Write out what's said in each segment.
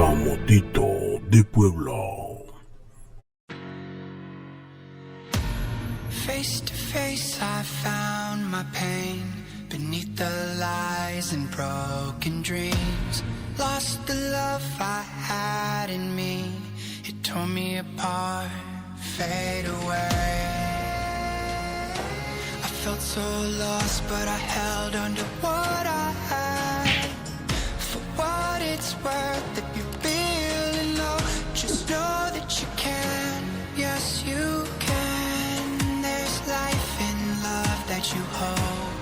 Camotito de Puebla. Face to face I found my pain beneath the lies and broken dreams. Lost the love I had in me. It tore me apart, fade away. I felt so lost, but I held on to what I had. For what it's worth, if you're feeling low, just know that you can. Yes, you can. There's life in love that you hold.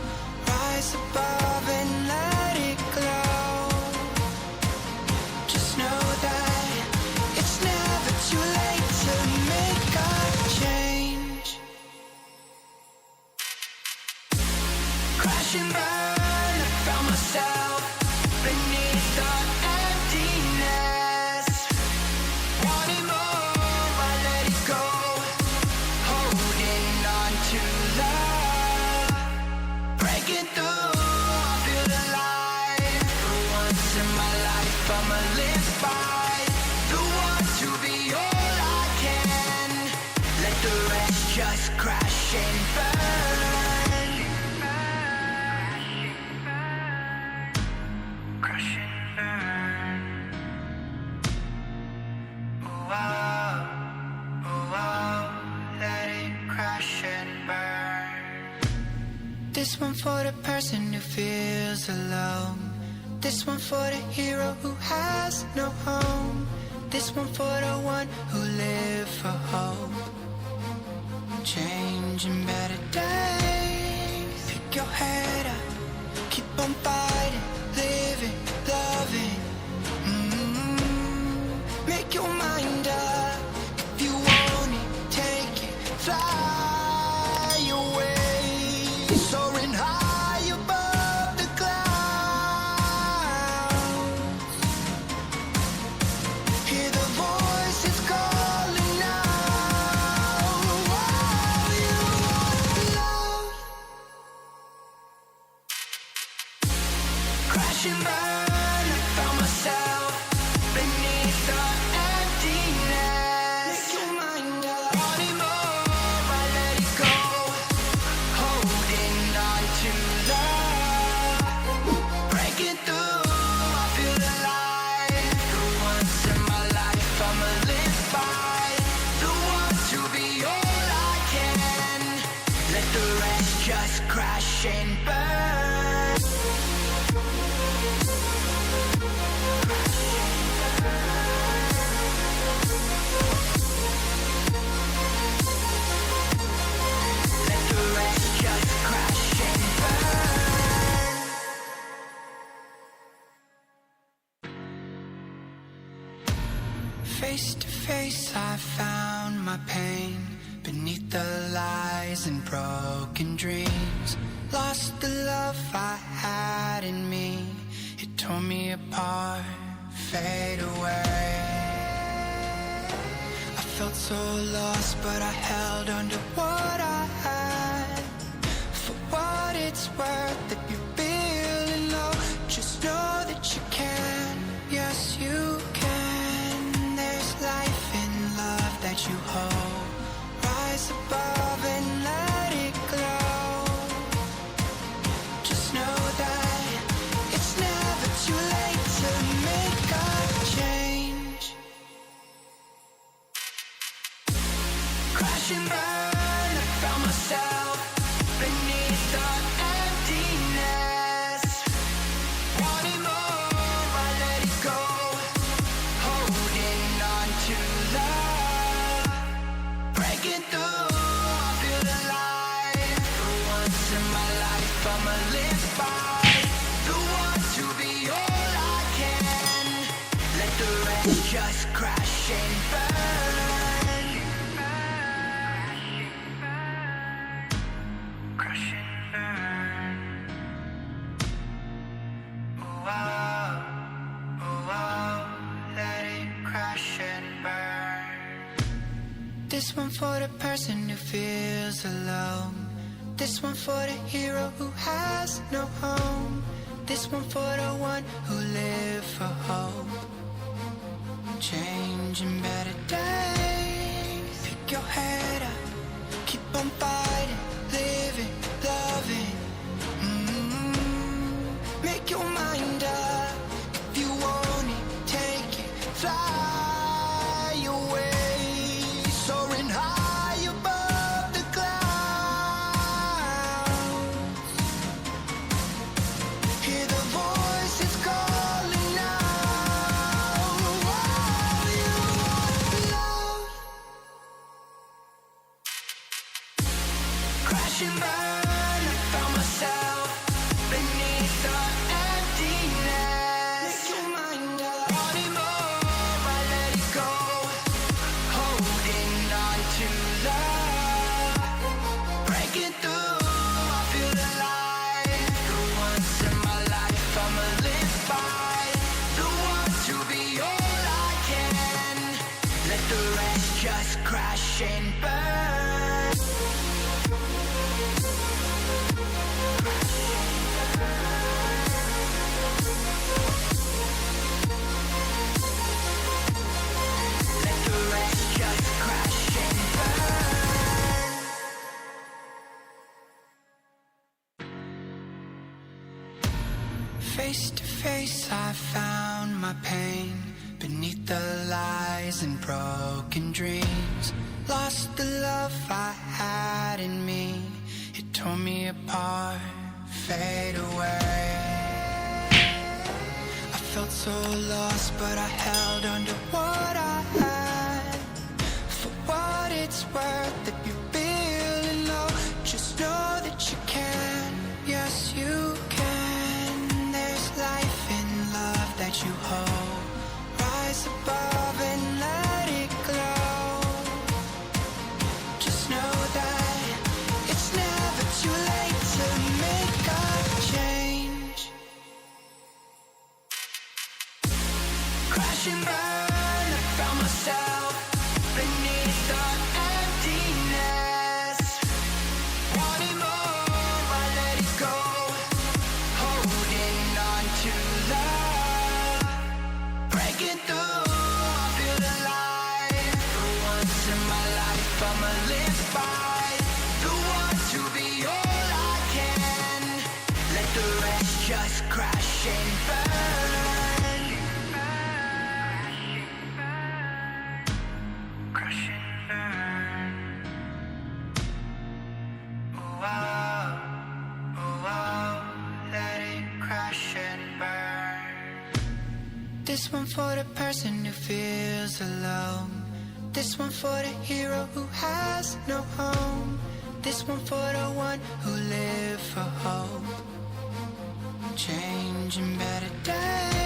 Rise above and let it glow. Just know that it's never too late to make a change. Crash and burn, I found myself beneath the emptiness. Wanting more, I let it go. Holding on to love. Breaking through, I feel alive. For once in my life, I'ma live by the want to be all I can. Let the rest just crash and burn. Crash and burn. Oh, oh, oh, oh, let it crash and burn. This one for the person who feels alone. This one for the hero who has no home. This one for the one who live for hope. Changing better days. Pick your head up, keep on fighting, living, loving. Make your mind up. If you want it, take it, fly away. Soaring high above the clouds. Hear the voices calling out. Oh, you want love. Crash and burn, I found myself beneath the emptiness. Make your mind up. Wanting more, I let it go. Holding on to love. Breaking through, I feel alive. For once in my life, I'ma live by the want to be all I can. Let the rest just crash and burn. Let the rest just crash and burn. Face to face I found my pain beneath the lies and broken dreams. Lost the love I had in me. It tore me apart, fade away. I felt so lost, but I held on to what I had. For what it's worth, if you're feeling low, just know that you can. Yes, you can. There's life in love that you hold. Rise above and let it glow. Just know that it's never too late to make a change. Crash and burn, I found myself beneath the emptiness. Wanting more, I let it go. Holding on to love. Breaking through, I feel alive. For once in my life, I'ma live by the want to be all I can. Let the rest just crash and burn. Crash and burn. Oh, oh, oh, oh, let it crash and burn. This one for the person who feels alone. This one for the hero who has no home. This one for the one who live for hope. changing better days. Pick your head up, keep on fighting, living, loving. Make your mind up. If you want it, take it, fly away, soaring high above the clouds. Hear the voices calling out. All you want love. Crash and burn, I found myself beneath the emptiness. Make your mind up. Wanting more, I let it go. Holding on to love. Breaking through, I feel alive. For once in my life, I'ma live by the want to be all I can. Let the rest just crash and burn. Let the rest just crash and burn. Face to face, I found my pain beneath the lies and broken dreams. Lost the love I had in me. It tore me apart, fade away. I felt so lost, but I held on to what I had. For what it's worth, if you're feeling low, just know that you can. Yes, you can. There's life in love that you hold. Rise above and let it glow. Just know that it's never too late to make a change. Crash and burn, I found myself beneath the emptiness. Wanting more, I let it go. Holding on to love. Breaking through, I feel alive. For once in my life, I'ma live by the want to be all I can. Let the rest just crash and burn. Crash and burn. Oh, oh, oh, oh, let it crash and burn. This one for the person who feels alone. This one for the hero who has no home. This one for the one who live for hope. Changing better days.